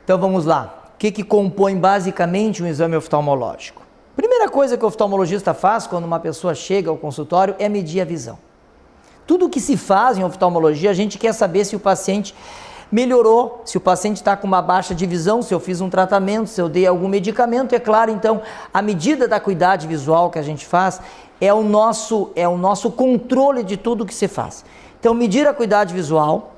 Então vamos lá. O que compõe basicamente um exame oftalmológico? Primeira coisa que o oftalmologista faz quando uma pessoa chega ao consultório é medir a visão. Tudo que se faz em oftalmologia, a gente quer saber se o paciente melhorou, se o paciente está com uma baixa de visão, se eu fiz um tratamento, se eu dei algum medicamento. É claro, então, a medida da acuidade visual que a gente faz é o nosso controle de tudo que se faz. Então, medir a acuidade visual,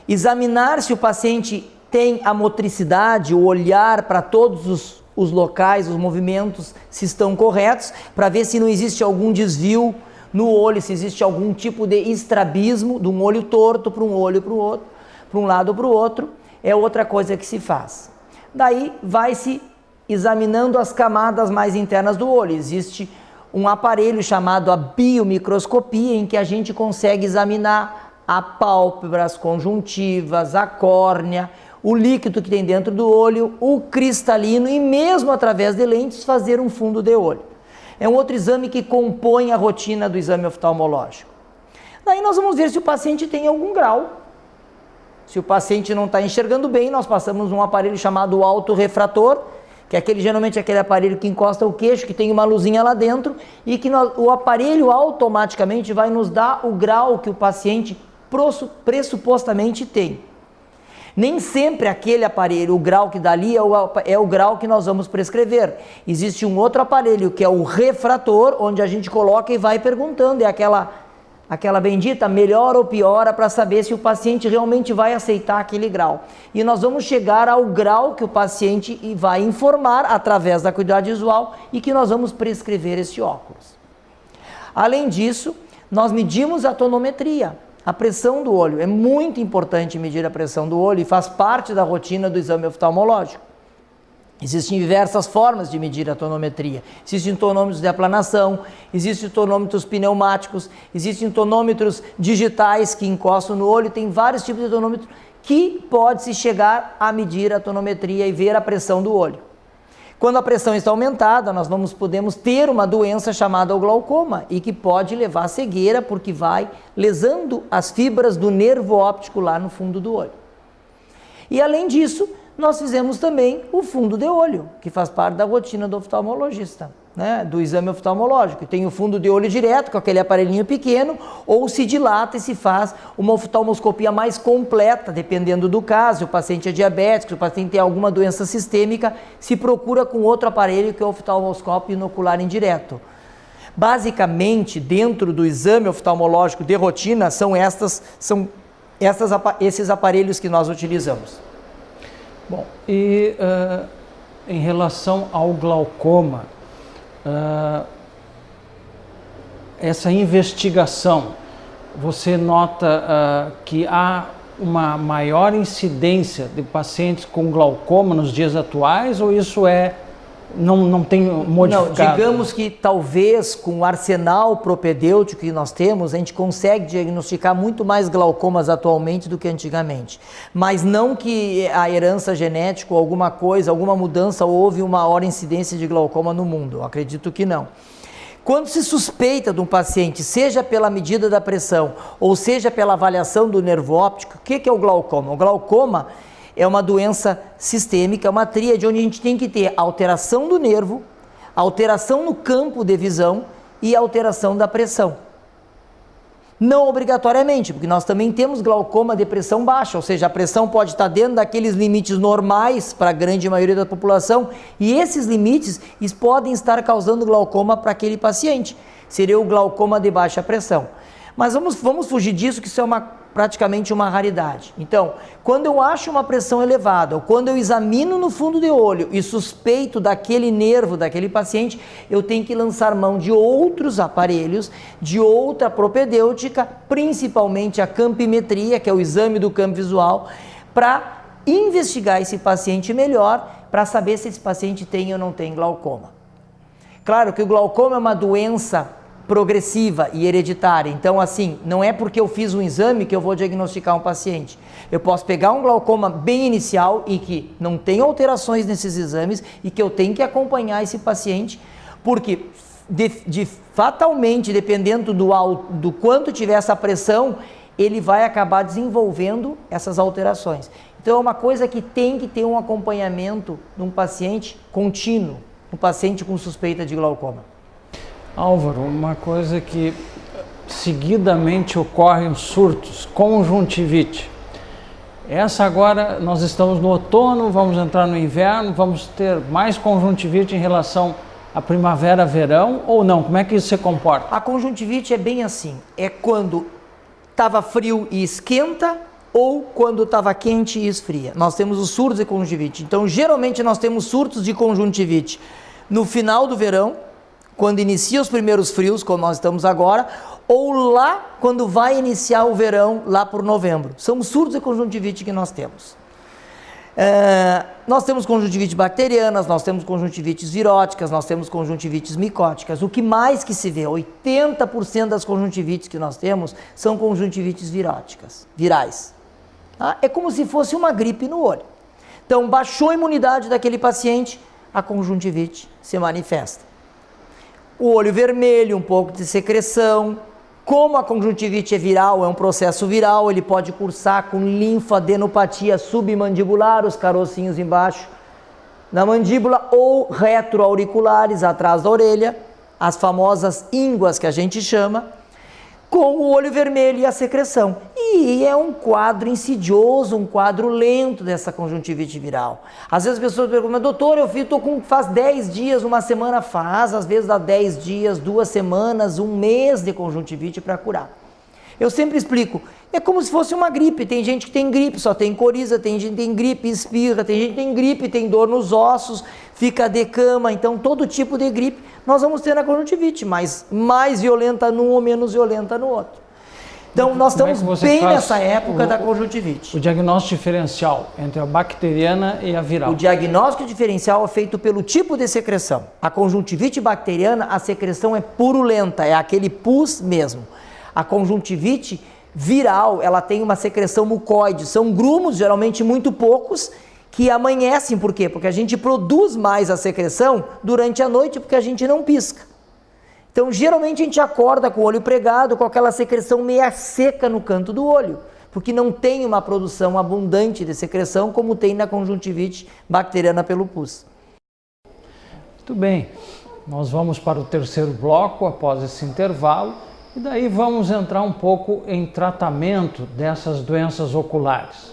examinar se o paciente tem a motricidade, o olhar para todos os locais, os movimentos, se estão corretos, para ver se não existe algum desvio no olho, se existe algum tipo de estrabismo, de um olho torto para um olho para o outro, para um lado para o outro, é outra coisa que se faz. Daí vai-se examinando as camadas mais internas do olho. Existe um aparelho chamado a biomicroscopia, em que a gente consegue examinar a pálpebra, as conjuntivas, a córnea, o líquido que tem dentro do olho, o cristalino e mesmo através de lentes fazer um fundo de olho. É um outro exame que compõe a rotina do exame oftalmológico. Daí nós vamos ver se o paciente tem algum grau. Se o paciente não está enxergando bem, nós passamos um aparelho chamado autorrefrator, que é geralmente aquele aparelho que encosta o queixo, que tem uma luzinha lá dentro, e que o aparelho automaticamente vai nos dar o grau que o paciente pressupostamente tem. Nem sempre aquele aparelho, o grau que dá ali é o grau que nós vamos prescrever. Existe um outro aparelho que é o refrator, onde a gente coloca e vai perguntando, é aquela bendita melhora ou piora para saber se o paciente realmente vai aceitar aquele grau. E nós vamos chegar ao grau que o paciente vai informar através da acuidade visual e que nós vamos prescrever esse óculos. Além disso, nós medimos a tonometria. A pressão do olho, é muito importante medir a pressão do olho e faz parte da rotina do exame oftalmológico. Existem diversas formas de medir a tonometria. Existem tonômetros de aplanação, existem tonômetros pneumáticos, existem tonômetros digitais que encostam no olho, tem vários tipos de tonômetros que pode-se chegar a medir a tonometria e ver a pressão do olho. Quando a pressão está aumentada, nós podemos ter uma doença chamada o glaucoma e que pode levar à cegueira porque vai lesando as fibras do nervo óptico lá no fundo do olho. E além disso, nós fizemos também o fundo de olho, que faz parte da rotina do oftalmologista, né? Do exame oftalmológico. Tem o fundo de olho direto, com aquele aparelhinho pequeno, ou se dilata e se faz uma oftalmoscopia mais completa, dependendo do caso. Se o paciente é diabético, se o paciente tem alguma doença sistêmica, se procura com outro aparelho que é o oftalmoscópio inocular indireto. Basicamente, dentro do exame oftalmológico de rotina, esses aparelhos que nós utilizamos. Bom, e em relação ao glaucoma, essa investigação, você nota que há uma maior incidência de pacientes com glaucoma nos dias atuais, ou isso não tem modificado? Não, digamos que talvez com o arsenal propedêutico que nós temos, a gente consegue diagnosticar muito mais glaucomas atualmente do que antigamente. Mas não que a herança genética ou alguma coisa, alguma mudança, houve uma maior incidência de glaucoma no mundo. Eu acredito que não. Quando se suspeita de um paciente, seja pela medida da pressão ou seja pela avaliação do nervo óptico, o que é o glaucoma? O glaucoma é uma doença sistêmica, é uma tríade onde a gente tem que ter alteração do nervo, alteração no campo de visão e alteração da pressão. Não obrigatoriamente, porque nós também temos glaucoma de pressão baixa, ou seja, a pressão pode estar dentro daqueles limites normais para a grande maioria da população e esses limites podem estar causando glaucoma para aquele paciente. Seria o glaucoma de baixa pressão. Mas vamos fugir disso, que isso é praticamente uma raridade. Então, quando eu acho uma pressão elevada, ou quando eu examino no fundo de olho e suspeito daquele nervo, daquele paciente, eu tenho que lançar mão de outros aparelhos, de outra propedêutica, principalmente a campimetria, que é o exame do campo visual, para investigar esse paciente melhor, para saber se esse paciente tem ou não tem glaucoma. Claro que o glaucoma é uma doença progressiva e hereditária, então assim, não é porque eu fiz um exame que eu vou diagnosticar um paciente. Eu posso pegar um glaucoma bem inicial e que não tem alterações nesses exames e que eu tenho que acompanhar esse paciente, porque fatalmente, dependendo do quanto tiver essa pressão, ele vai acabar desenvolvendo essas alterações. Então é uma coisa que tem que ter um acompanhamento num paciente contínuo, um paciente com suspeita de glaucoma. Álvaro, uma coisa que seguidamente ocorrem os surtos, conjuntivite. Essa agora, nós estamos no outono, vamos entrar no inverno, vamos ter mais conjuntivite em relação à primavera, verão ou não? Como é que isso se comporta? A conjuntivite é bem assim, é quando estava frio e esquenta ou quando estava quente e esfria. Nós temos os surtos de conjuntivite. Então, geralmente nós temos surtos de conjuntivite no final do verão, quando inicia os primeiros frios, como nós estamos agora, ou lá quando vai iniciar o verão, lá por novembro. São os surtos de conjuntivite que nós temos. Nós temos conjuntivite bacterianas, nós temos conjuntivites viróticas, nós temos conjuntivites micóticas. O que mais que se vê, 80% das conjuntivites que nós temos são conjuntivites virais. Tá? É como se fosse uma gripe no olho. Então, baixou a imunidade daquele paciente, a conjuntivite se manifesta. O olho vermelho, um pouco de secreção. Como a conjuntivite é viral, é um processo viral, ele pode cursar com linfadenopatia submandibular, os carocinhos embaixo da mandíbula, ou retroauriculares, atrás da orelha, as famosas ínguas que a gente chama, com o olho vermelho e a secreção. E é um quadro insidioso, um quadro lento dessa conjuntivite viral. Às vezes as pessoas perguntam, mas doutor, faz 10 dias, uma semana faz, às vezes dá 10 dias, 2 semanas, 1 mês de conjuntivite para curar. Eu sempre explico, é como se fosse uma gripe. Tem gente que tem gripe, só tem coriza, tem gente que tem gripe, espirra, tem gente que tem gripe, tem dor nos ossos, fica de cama. Então, todo tipo de gripe nós vamos ter na conjuntivite, mas mais violenta num ou menos violenta no outro. Então, nós estamos bem nessa época da conjuntivite. O diagnóstico diferencial entre a bacteriana e a viral. O diagnóstico diferencial é feito pelo tipo de secreção. A conjuntivite bacteriana, a secreção é purulenta, é aquele pus mesmo. A conjuntivite viral, ela tem uma secreção mucoide, são grumos, geralmente muito poucos, que amanhecem. Por quê? Porque a gente produz mais a secreção durante a noite, porque a gente não pisca. Então, geralmente a gente acorda com o olho pregado, com aquela secreção meia seca no canto do olho, porque não tem uma produção abundante de secreção como tem na conjuntivite bacteriana pelo pus. Muito bem, nós vamos para o terceiro bloco após esse intervalo e daí vamos entrar um pouco em tratamento dessas doenças oculares.